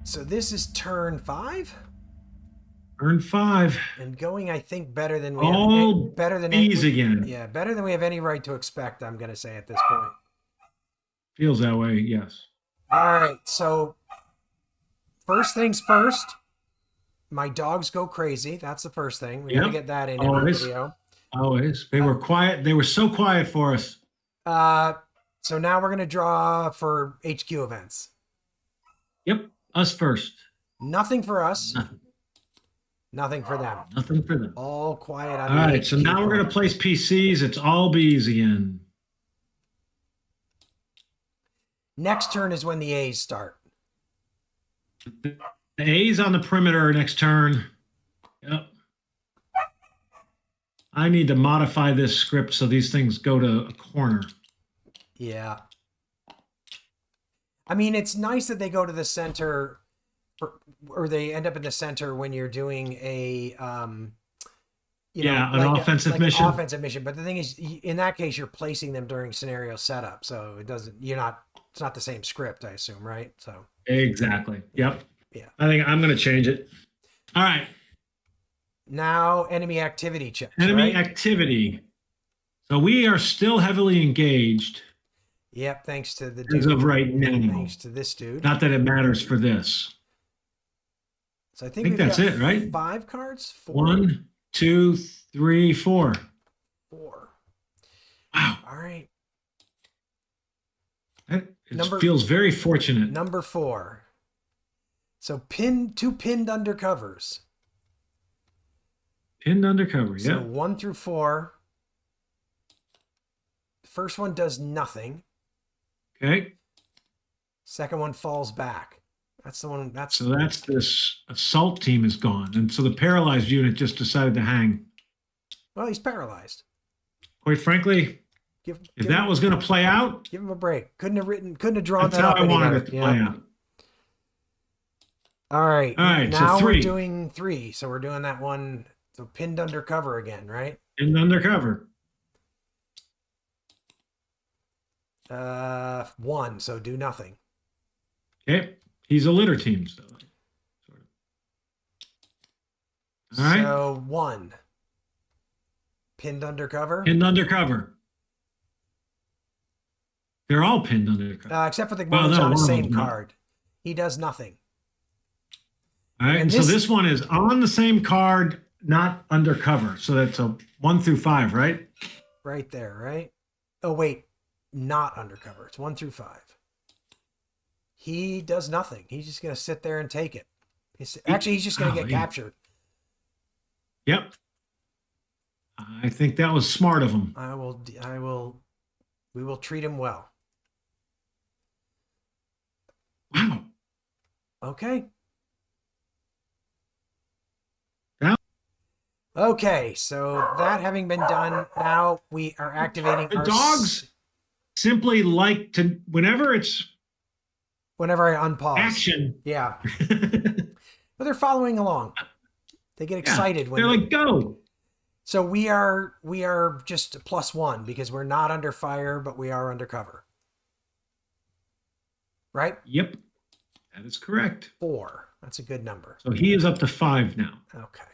So this is turn 5? Turn 5. And going, I think, better than we All have, better than bees again. Yeah, better than we have any right to expect, I'm going to say at this point. Feels that way, yes. All right, so first things first, my dogs go crazy. That's the first thing. We got to get that in every video. Always. They were quiet. They were so quiet for us. So now we're going to draw for HQ events. Yep, us first. Nothing for us. Nothing. Nothing for them. Nothing for them. All quiet on All the right, HQ so now we're going to place PCs. It's all bees again. Next turn is when the A's start. The A's on the perimeter next turn. Yep. I need to modify this script so these things go to a corner. Yeah. I mean, it's nice that they go to the center, or they end up in the center when you're doing a, an offensive mission. An offensive mission. But the thing is, in that case, you're placing them during scenario setup, so it doesn't. It's not the same script, I assume, right? So exactly. Yep. Yeah. I think I'm going to change it. All right. Now, enemy activity checks. Enemy activity. So we are still heavily engaged. Yep, thanks to the dude. As of right now. Thanks to this dude. Not that it matters for this. So I think that's it, right? 5 cards? 4. 1, 2, 3, 4. 4. Wow. All right. It feels very fortunate. Number 4. So 2 pinned undercovers. Pinned undercover, yeah. So 1 through 4. The first one does nothing. Okay. Second one falls back. That's the one. So that's this assault team is gone. And so the paralyzed unit just decided to hang. Well, he's paralyzed. Quite frankly, if that was going to play out, give him a break. Couldn't have drawn that's that up how I wanted it to better. play out. All right. All right. Now so 3. we're doing 3. So we're doing that one. So pinned undercover again, right? Pinned undercover. 1. So do nothing. Okay. He's a litter team still. Sort of. All right. So 1. Pinned undercover. Pinned undercover. They're all pinned undercover. Except for the one that's on the same card. He does nothing. All right. And so this one is on the same card, not undercover. So that's a 1 through 5, right? Right there, right? Oh, wait. Not undercover. It's 1 through 5. He does nothing. He's just going to sit there and take it. Actually, he's just going to get captured. Yep. I think that was smart of him. We will treat him well. Wow. Okay. That Okay, so that having been done, now we are activating the dogs simply like to, whenever I unpause. Action. Yeah. But they're following along. They get excited when they're like, go. So we are just +1 because we're not under fire, but we are undercover. Right? Yep. That is correct. 4. That's a good number. So he is up to 5 now. Okay.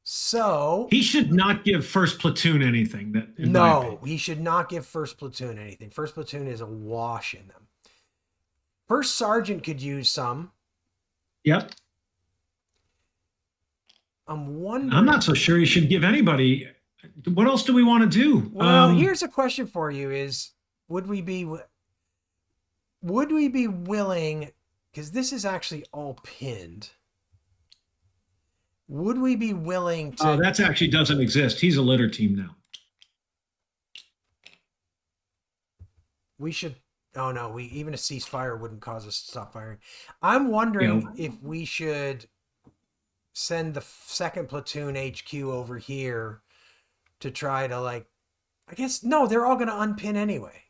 So he should not give first platoon anything. No, he should not give first platoon anything. First platoon is a wash in them. First sergeant could use some. Yep. I'm wondering. I'm not so sure you should give anybody. What else do we want to do? Well, here's a question for you: is would we be willing? Because this is actually all pinned. Would we be willing to? Oh, that actually doesn't exist. He's a litter team now. We should. Oh no, even a ceasefire wouldn't cause us to stop firing. I'm wondering if we should send the 2nd platoon HQ over here to try to I guess no, they're all going to unpin anyway.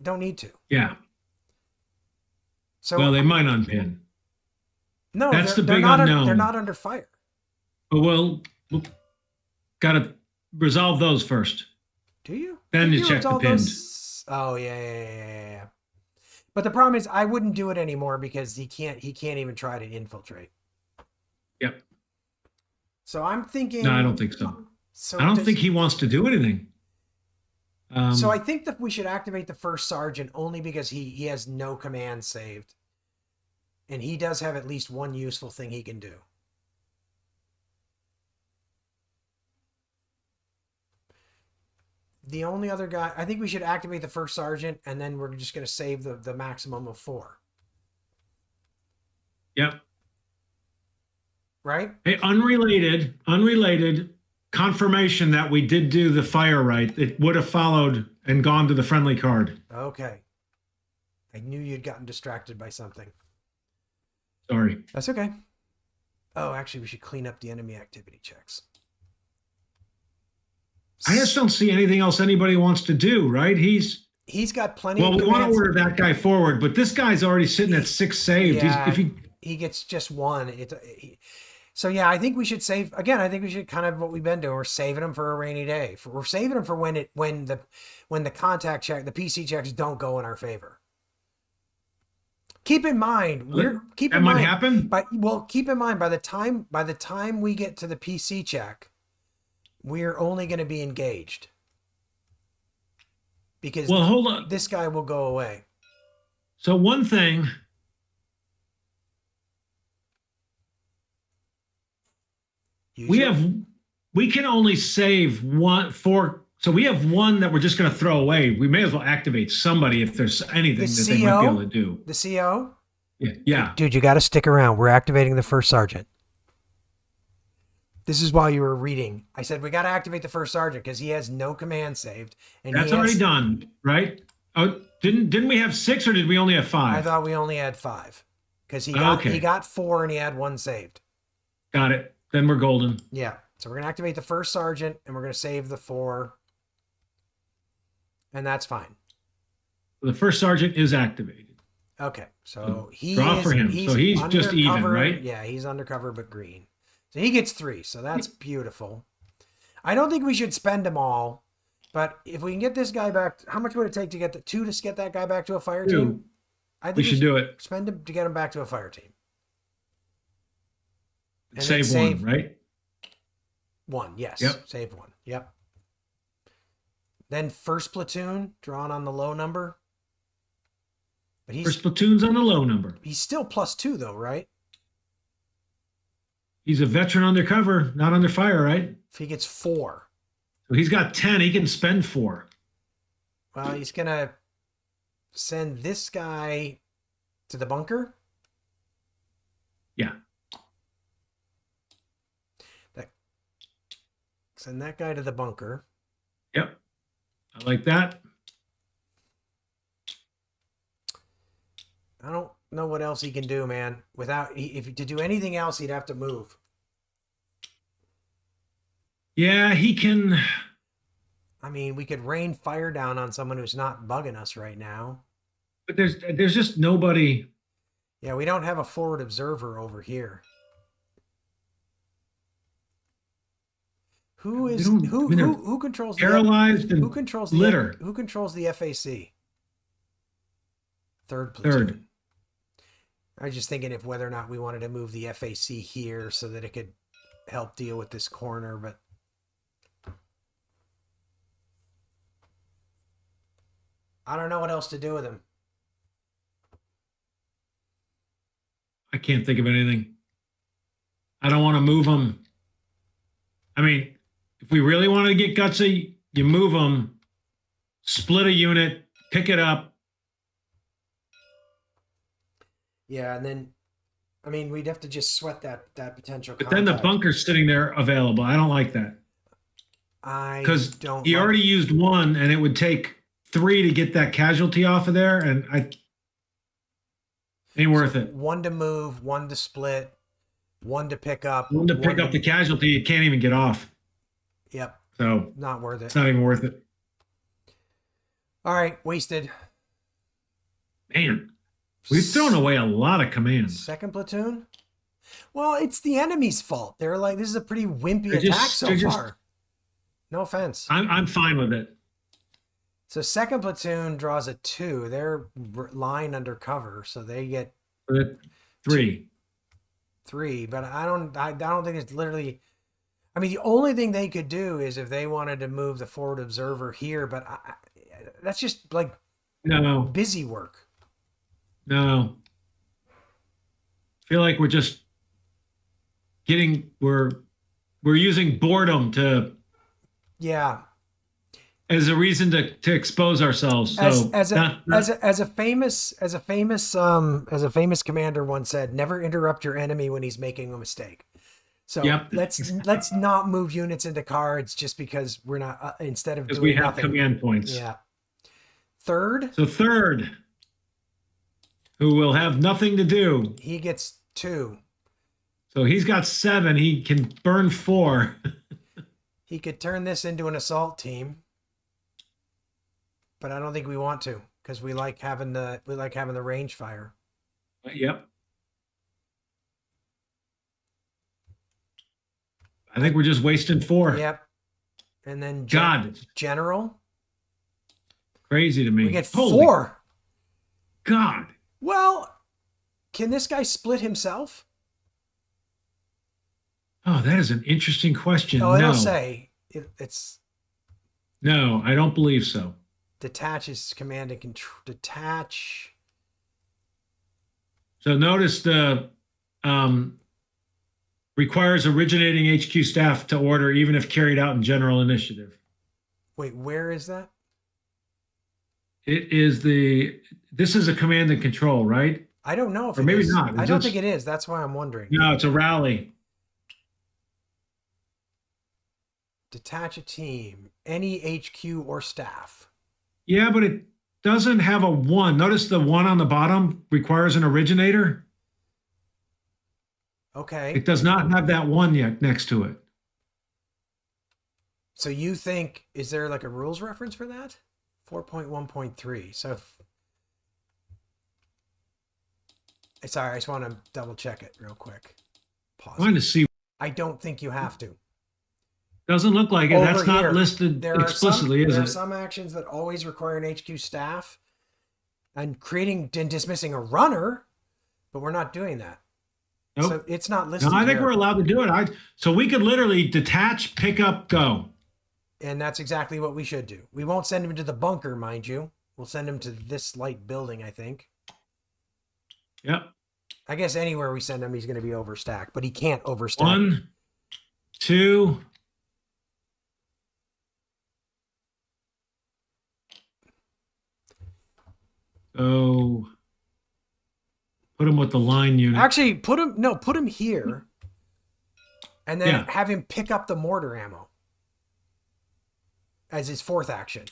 Don't need to. Yeah. So well, they might unpin. No, that's the big unknown. They're not under fire. But we'll got to resolve those first. Do you? Then you Figure check it's the all pinned. those. Oh yeah. But the problem is, I wouldn't do it anymore because he can't even try to infiltrate. Yep. So I'm thinking. No, I don't think so. So I don't think he wants to do anything. So I think that we should activate the first sergeant only because he has no command saved. And he does have at least one useful thing he can do. The only other guy, I think we should activate the first sergeant, and then we're just going to save the maximum of 4. Yep. Right? Hey, unrelated confirmation that we did do the fire right. It would have followed and gone to the friendly card. Okay. I knew you'd gotten distracted by something. Sorry. That's okay. Oh, actually, we should clean up the enemy activity checks. I just don't see anything else anybody wants to do, right? He's got plenty of commands. We want to order that guy forward, but this guy's already sitting at 6 saved. Yeah, he gets just 1. So yeah, I think we should save again. I think we should kind of what we've been doing. We're saving them for a rainy day. We're saving them for when the contact check, the PC checks don't go in our favor. Keep in mind, keep in mind by the time we get to the PC check, we're only going to be engaged because hold on. This guy will go away. So one thing. We can only save 1 4. So we have 1 that we're just going to throw away. We may as well activate somebody if there's anything that they might be able to do. The CO? Yeah. Dude, you got to stick around. We're activating the first sergeant. This is while you were reading. I said we got to activate the first sergeant because he has no command saved. And that's already done, right? Oh, didn't we have 6 or did we only have 5? I thought we only had 5 because he got 4 and he had 1 saved. Got it. Then we're golden. Yeah. So we're going to activate the first sergeant and we're going to save the 4. And that's fine. The first sergeant is activated. Okay. So he's just even, right? Yeah, he's undercover but green. So he gets 3. So that's beautiful. I don't think we should spend them all. But if we can get this guy back, how much would it take to get 2 to get that guy back to a fire team? I think we should do it. Spend him to get him back to a fire team. And save 1, right? 1, yes. Yep. Save 1. Yep. Then first platoon, drawn on the low number. But first platoon's on the low number. He's still +2 though, right? He's a veteran undercover, not under fire, right? If he gets 4. So he's got 10. He can spend 4. Well, he's going to send this guy to the bunker. Yeah. Send that guy to the bunker. Yep. I like that. I don't know what else he can do, man. If to do anything else, he'd have to move. Yeah, he can. I mean, we could rain fire down on someone who's not bugging us right now. But there's just nobody. Yeah, we don't have a forward observer over here. Who controls paralyzed who controls the litter? Who controls the FAC? Third platoon. I was just thinking if whether or not we wanted to move the FAC here so that it could help deal with this corner, but I don't know what else to do with him. I can't think of anything. I don't want to move him. I mean, if we really want to get gutsy, you move them, split a unit, pick it up. Yeah, and then, I mean, we'd have to just sweat that potential. But then the bunker's sitting there available. I don't like that. Because he already used 1, and it would take 3 to get that casualty off of there, and ain't worth it. 1 to move, 1 to split, 1 to pick up. 1 to pick up the casualty, you can't even get off. Yep. So not worth it. It's not even worth it. All right, wasted. Man, we've thrown away a lot of commands. Second platoon? Well, it's the enemy's fault. They're like, this is a pretty wimpy attack so far. No offense. I'm fine with it. So second platoon draws a 2. They're lying under cover, so they get Three. 3. But I don't think it's literally. I mean, the only thing they could do is if they wanted to move the forward observer here, but that's just like No, busy work. no. I feel like we're just we're using boredom to Yeah. as a reason to expose ourselves. So As a famous commander once said, never interrupt your enemy when he's making a mistake. So yep, let's not move units into cards just because we're not instead of because doing we have nothing. command points. Yeah. Third. So third, who will have nothing to do. He gets 2. So he's got 7. He can burn 4. He could turn this into an assault team, but I don't think we want to because we like having the range fire. Yep. I think we're just wasting 4. Yep. And then general. Crazy to me. We get Holy 4. God. Well, can this guy split himself? Oh, that is an interesting question. Oh, no. it'll say it's. No, I don't believe so. Detaches command and control. Detach. So notice the requires originating HQ staff to order even if carried out in general initiative. Wait, where is that? It is this is a command and control, right? I don't know if or it maybe is. not. I don't think it is. That's why I'm wondering. No, it's a rally. Detach a team, any HQ or staff. Yeah, but it doesn't have a 1. Notice the 1 on the bottom requires an originator. Okay. It does not have that 1 yet next to it. So you think, is there like a rules reference for that? 4.1.3. So sorry, I just want to double check it real quick. Pause. I wanted to see. I don't think you have to. Doesn't look like it. Over That's not here, listed explicitly, is there it? are some actions that always require an HQ staff and creating and dismissing a runner, but we're not doing that. Nope. So it's not listed. No, I think here. we're allowed to do it. So we could literally detach, pick up, go. And that's exactly what we should do. We won't send him to the bunker, mind you. We'll send him to this light building, I think. Yep. I guess anywhere we send him, he's going to be overstacked, but he can't overstack. 1, 2. So put him with the line unit. Actually, put him here. And then have him pick up the mortar ammo as his 4th action.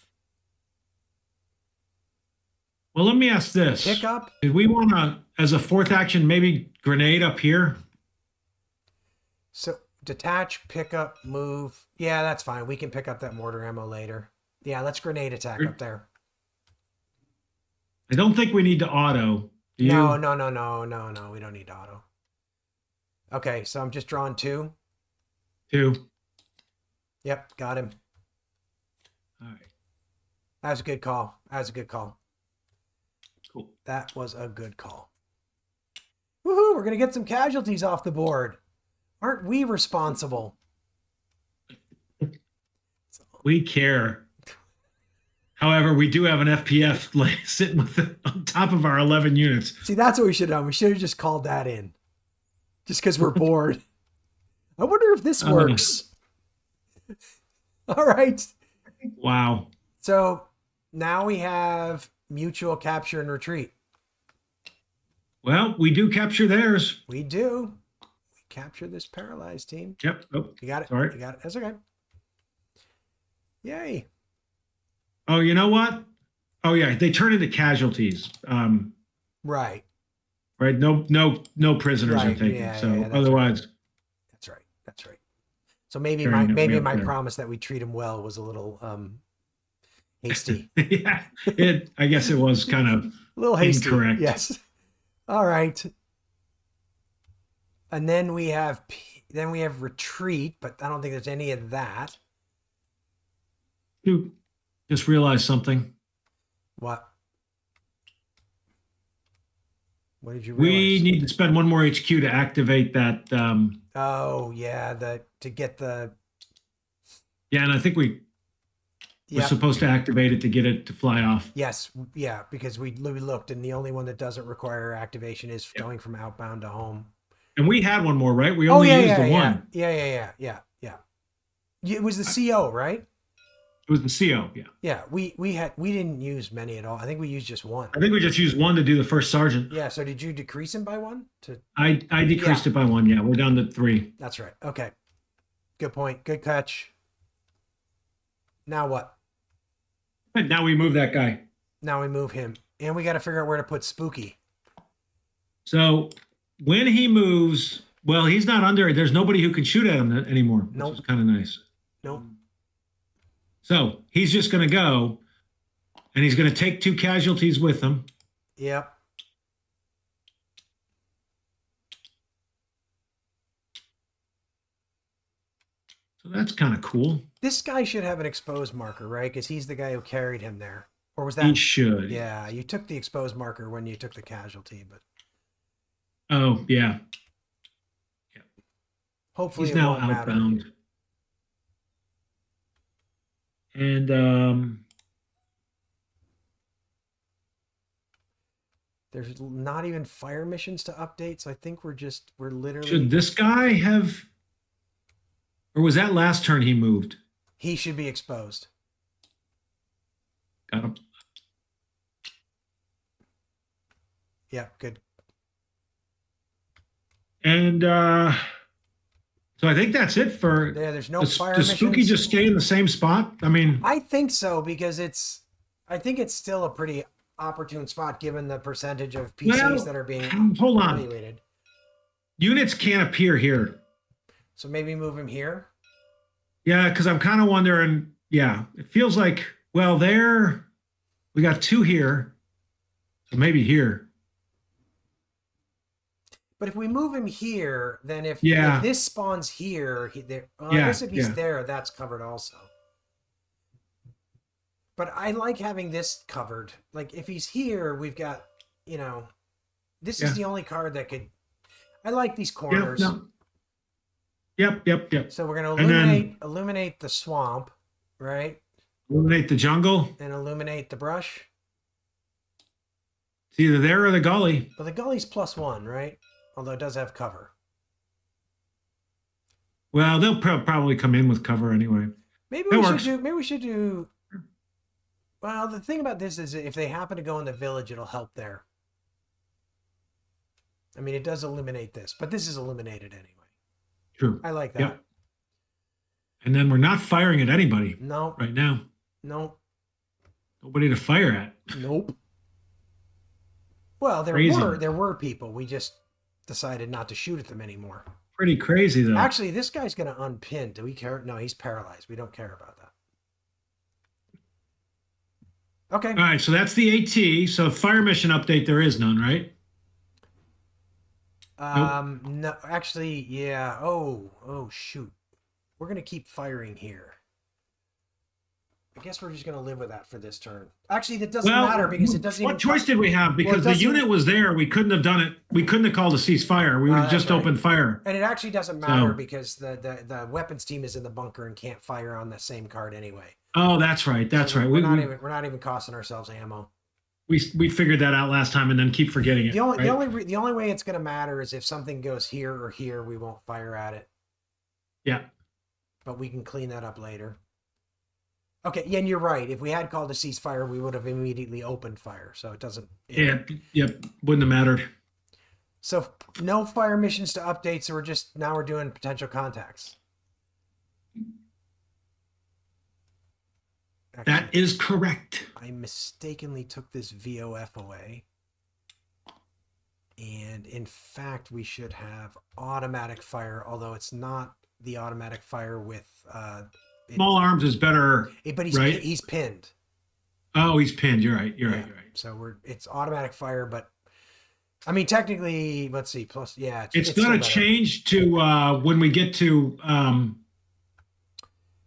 Well, let me ask this. Pick up. Did we want to, as a 4th action, maybe grenade up here? So detach, pick up, move. Yeah, that's fine. We can pick up that mortar ammo later. Yeah, let's grenade attack up there. I don't think we need to auto. Do you? No. We don't need auto. Okay, so I'm just drawing 2. 2. Yep, got him. All right. That was a good call. Cool. That was a good call. Woohoo! We're gonna get some casualties off the board. Aren't we responsible? We care. However, we do have an FPF sitting on top of our 11 units. See, that's what we should have done. We should have just called that in. Just because we're bored. I wonder if this works. All right. Wow. So now we have mutual capture and retreat. Well, we do capture theirs. We do. We capture this paralyzed team. Yep. Oh, you got it. Sorry. You got it. That's okay. Yay. Oh, you know what? Oh, yeah. They turn into casualties. Right. Right. No prisoners are taken. Yeah, so that's otherwise. Right. That's right. So maybe my promise that we treat him well was a little hasty. Yeah. I guess it was kind of a little hasty. Incorrect. Yes. All right. And then we have retreat, but I don't think there's any of that. Just realized something. What? What did you We realize? need to spend one more HQ to activate that. Oh yeah, to get the Yeah, and I think we're yeah. supposed to activate it to get it to fly off. Yes, yeah, because we looked, and the only one that doesn't require activation is Yep. going from outbound to home. And we had one more, right? We Oh only yeah, used yeah, the yeah, one. yeah. It was the CO, right? It was the CO. Yeah. Yeah, we didn't use many at all. I think we used just one. I think we just used one to do the first sergeant. Yeah. So did you decrease him by one? I decreased it by one. Yeah, we're down to 3. That's right. Okay. Good point. Good catch. Now what? And now we move that guy. Now we move him, and we got to figure out where to put Spooky. So when he moves, well, he's not under it. There's nobody who can shoot at him anymore, which Nope. is kind of nice. Nope. So he's just going to go, and he's going to take 2 casualties with him. Yep. So that's kind of cool. This guy should have an exposed marker, right? Because he's the guy who carried him there. Or was that? He should. Yeah, you took the exposed marker when you took the casualty, but Oh, yeah. hopefully He's it now won't matter. outbound. And There's not even fire missions to update, so I think we're literally. should this guy have, or was that last turn he moved? He should be exposed. Got him. Yeah, good. And so I think that's it for. Yeah, there's no does, fire does missions. Spooky just stay in the same spot? I mean, I think so because I think it's still a pretty opportune spot given the percentage of PCs that are being hold on. evaluated. Units can't appear here. So maybe move him here. Yeah, because I'm kind of wondering. Yeah, it feels like, well, we got 2 here, so maybe here. But if we move him here, then if this spawns here, I guess if he's there, that's covered also. But I like having this covered. Like if he's here, we've got, this is the only card that could. I like these corners. Yep. So we're gonna illuminate the swamp, right? Illuminate the jungle. And illuminate the brush. It's either there or the gully. But the gully's +1, right? Although it does have cover. Well, they'll probably come in with cover anyway. Maybe we should do. Well, the thing about this is if they happen to go in the village, it'll help there. I mean, it does illuminate this, but this is illuminated anyway. True. I like that. Yep. And then we're not firing at anybody. No. Right now. No. Nobody to fire at. Nope. Well, there were people. We just decided not to shoot at them anymore. Pretty crazy though. Actually, this guy's going to unpin. Do we care? No, he's paralyzed. We don't care about that. Okay. All right, so that's the AT. So fire mission update, there is none, right? Nope. No, actually, yeah. Oh, shoot. We're going to keep firing here. I guess we're just going to live with that for this turn. Actually, that doesn't matter because it doesn't. What choice did we have? Because the unit was there. We couldn't have done it. We couldn't have called a ceasefire. We would have just opened fire. And it actually doesn't matter because the weapons team is in the bunker and can't fire on the same card anyway. Oh, that's right. That's right. We're not even costing ourselves ammo. We figured that out last time and then keep forgetting it. The only way it's going to matter is if something goes here or here, we won't fire at it. Yeah. But we can clean that up later. Okay, yeah, and you're right. If we had called a ceasefire, we would have immediately opened fire. So it doesn't. Yep. Wouldn't have mattered. So no fire missions to update. So we're doing potential contacts. Actually, that is correct. I mistakenly took this VOF away. And in fact, we should have automatic fire, although it's not the automatic fire with small arms is better. But he's pinned. Oh, he's pinned. You're right. You're right. So it's automatic fire, but I mean technically, let's see. Plus, yeah, it's going to change to when we get to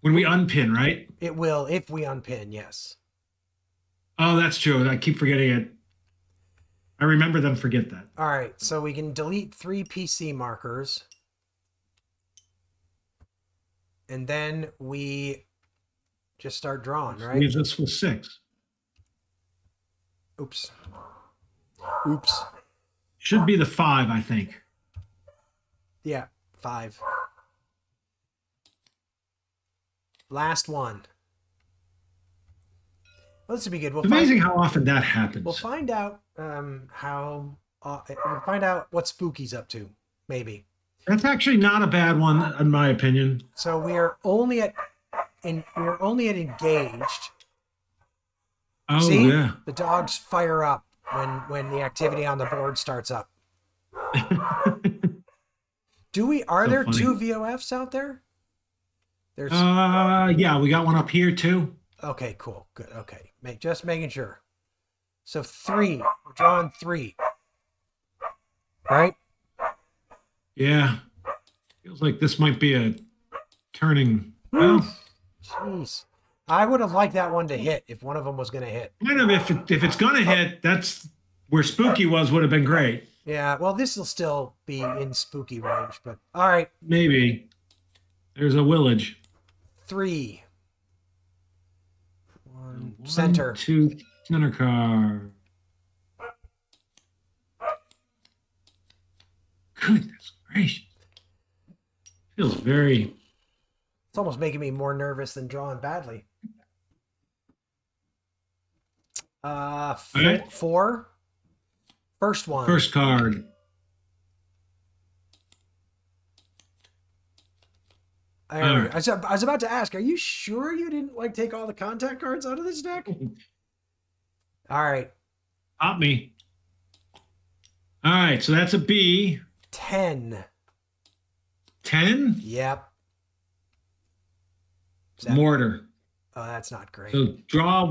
When we unpin, right? It will if we unpin, yes. Oh, that's true. I keep forgetting it. I remember them forget that. All right, so we can delete 3 PC markers. And then we just start drawing, right? Leaves us with 6. Oops. Should be the 5, I think. Yeah, 5. Last one. Well, this would be good. It's amazing how often that happens. We'll find out we'll find out what Spooky's up to, maybe. That's actually not a bad one, in my opinion. So we're only at engaged. Oh, See? yeah. The dogs fire up when the activity on the board starts up. Are there funny. 2 VOFs out there? There's yeah, we got one up here too. Okay, cool. Good. Okay. Just making sure. So 3. We're drawing 3. Right? Yeah. Feels like this might be a turning. Well, jeez. I would have liked that one to hit if one of them was going to hit. Kind of if it's going to hit, that's where Spooky would have been great. Yeah, well, this will still be in Spooky range, but all right. Maybe. There's a village. 3. 1 center. 2 center card. Goodness gracious. Feels very... It's almost making me more nervous than drawing badly. 4. First one. First card. I was about to ask, are you sure you didn't take all the contact cards out of this deck? All right. Pop me. All right, so that's a B. 10. 10? Yep. Mortar. Oh, that's not great. So draw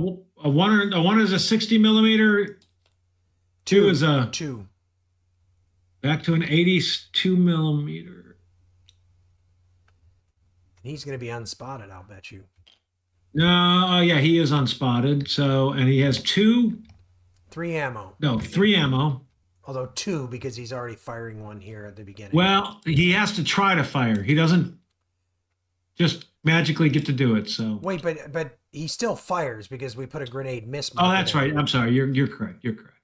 a 1. A 1 is a 60 millimeter. 2 is a 2. Back to an 82 millimeter. He's going to be unspotted, I'll bet you. No, yeah, he is unspotted. So, and he has 2. 3 ammo. No, 3 ammo. Although 2 because he's already firing one here at the beginning. Well, he has to try to fire. He doesn't just magically get to do it. So wait, but he still fires because we put a grenade miss. Oh, that's right. I'm sorry. You're correct. You're correct.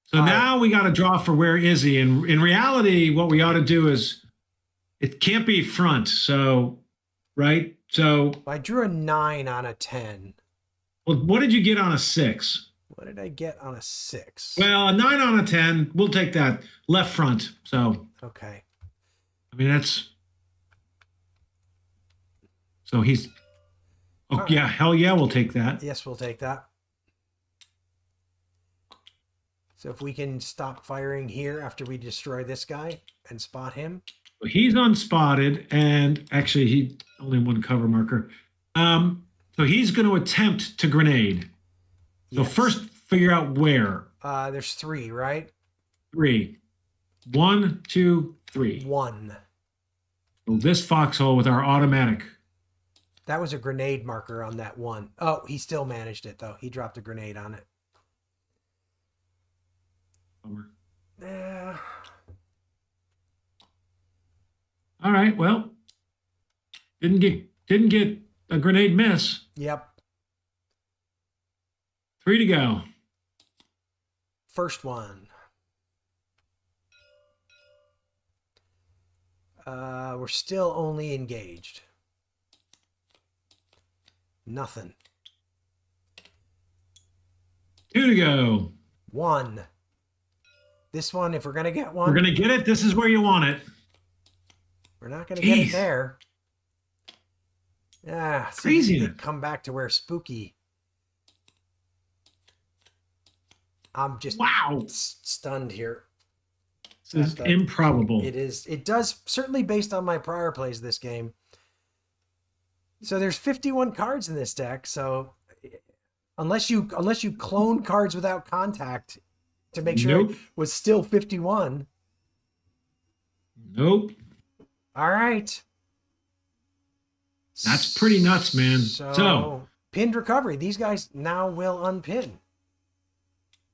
So now we got to draw for where is he? And in reality, what we ought to do is it can't be front. So, right. So I drew a 9 on a 10. Well, what did you get on a 6? What did I get on a 6? Well, a 9 on a 10. We'll take that left front. So okay. I mean that's. So he's. Oh right. Yeah, hell yeah, we'll take that. Yes, we'll take that. So if we can stop firing here after we destroy this guy and spot him. Well, he's unspotted, and actually he only 1 cover marker. So he's going to attempt to grenade. So yes. First figure out where. There's 3, right? 3. 1, 2, 3. 1. So this foxhole with our automatic. That was a grenade marker on that 1. Oh, he still managed it though. He dropped a grenade on it. Yeah. All right. Well, didn't get a grenade miss. Yep. 3 to go. First one. We're still only engaged. Nothing. 2 to go. 1. This one, if we're going to get one. We're going to get it. This is where you want it. We're not going to get it there. Yeah. Crazy. Come back to where Spooky. I'm just stunned here. This is improbable. It is. It does, certainly based on my prior plays this game. So there's 51 cards in this deck. So unless you clone cards without contact to make sure it was still 51. Nope. All right. That's pretty nuts, man. So pinned recovery. These guys now will unpin.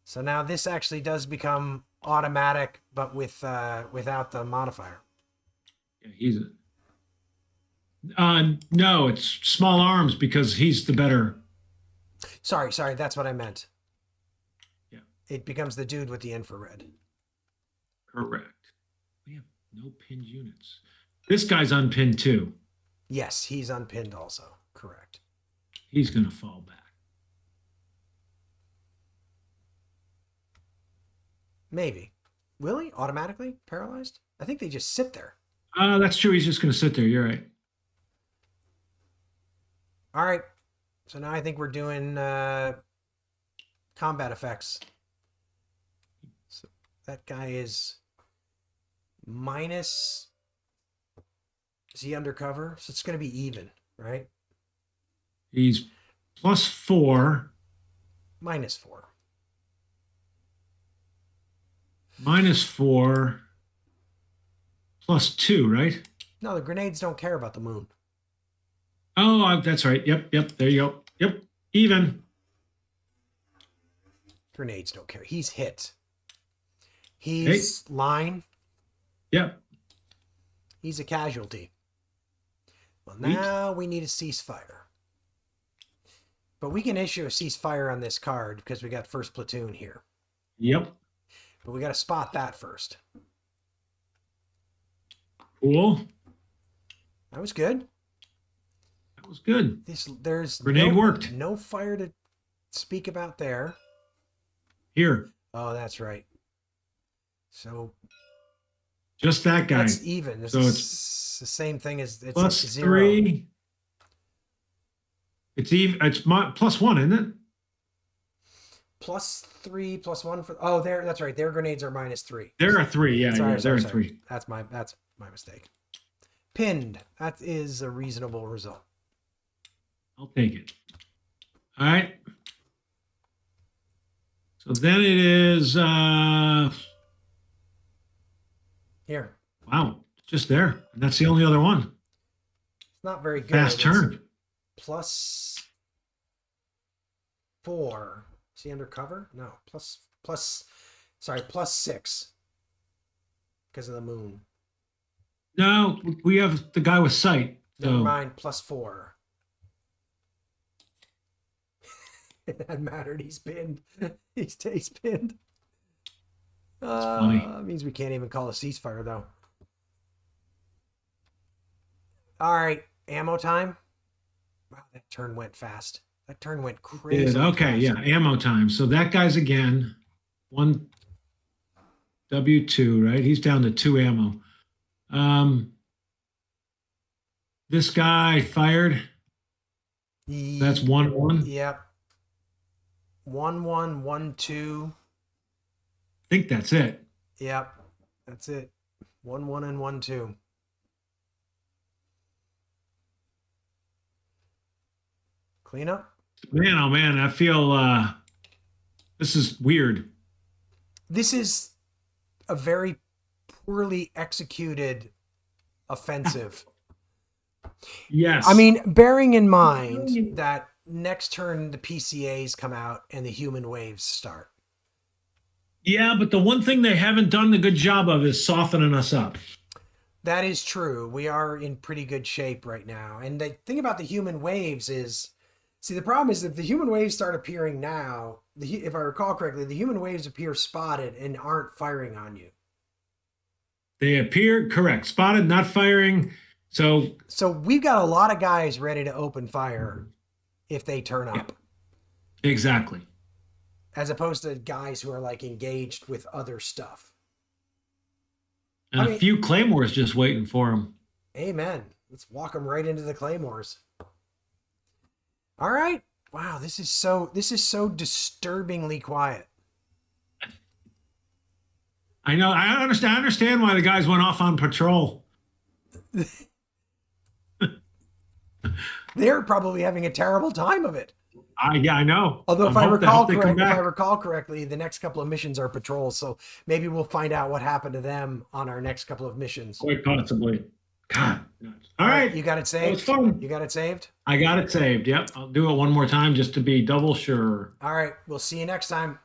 So now this actually does become automatic, but with without the modifier. yeah, he's no, it's small arms because he's the better. Sorry, that's what I meant. Yeah. It becomes the dude with the infrared. Correct. We have no pinned units. This guy's unpinned too. Yes, he's unpinned also. Correct. He's going to fall back. Maybe. Will he automatically paralyzed? I think they just sit there. That's true. He's just going to sit there. You're right. All right. So now I think we're doing combat effects. So that guy is minus. Is he undercover? So it's going to be even, right? He's +4. -4. -4. +2, right? No, the grenades don't care about the moon. Oh, that's right. Yep. There you go. Yep. Even. Grenades don't care. He's hit. He's line. Yep. He's a casualty. Well, now we need a ceasefire. But we can issue a ceasefire on this card because we got first platoon here. Yep. But we got to spot that first. Cool. That was good. That was good. There's grenade worked. No fire to speak about there. Here. Oh, that's right. So just that guy. That's even. So it's the same thing as it's +3. It's even. It's +1, isn't it? +3, +1 for. Oh, there. That's right. Their grenades are -3. There are 3. Yeah, there are 3. That's my mistake. Pinned. That is a reasonable result. I'll take it. All right. So then it is. Here. Wow, just there. And that's the only other one. It's not very good. Fast turn. +4. Is he undercover? No. +6. Because of the moon. No, we have the guy with sight. Never mind. +4. That mattered. He's pinned. He stays pinned. That's funny. That means we can't even call a ceasefire, though. All right. Ammo time. Wow, that turn went fast. That turn went crazy. Okay, fast. yeah, ammo time. So that guy's again 1 W2, right? He's down to 2 ammo. This guy fired. That's 1-1. Yep. 1-1, 1-2. I think that's it. Yep, that's it. 1-1 and 1-2. Clean up. Man, oh man, I feel this is weird. This is a very poorly executed offensive. Yes. I mean, bearing in mind that next turn the PCAs come out and the human waves start. Yeah, but the one thing they haven't done a good job of is softening us up. That is true. We are in pretty good shape right now. And the thing about the human waves is, see, the problem is if the human waves start appearing now, if I recall correctly, the human waves appear spotted and aren't firing on you. They appear correct, spotted, not firing. So we've got a lot of guys ready to open fire if they turn up. Exactly. As opposed to guys who are like engaged with other stuff. And a few claymores just waiting for them. Amen. Let's walk them right into the claymores. All right. Wow, this is so disturbingly quiet. I know. I understand why the guys went off on patrol. They're probably having a terrible time of it. I know. Although if I recall correctly, the next couple of missions are patrols, so maybe we'll find out what happened to them on our next couple of missions. Quite possibly. God. All right. You got it That was saved? fun. You got it saved? I got it saved. Yep. I'll do it one more time just to be double sure. All right. We'll see you next time.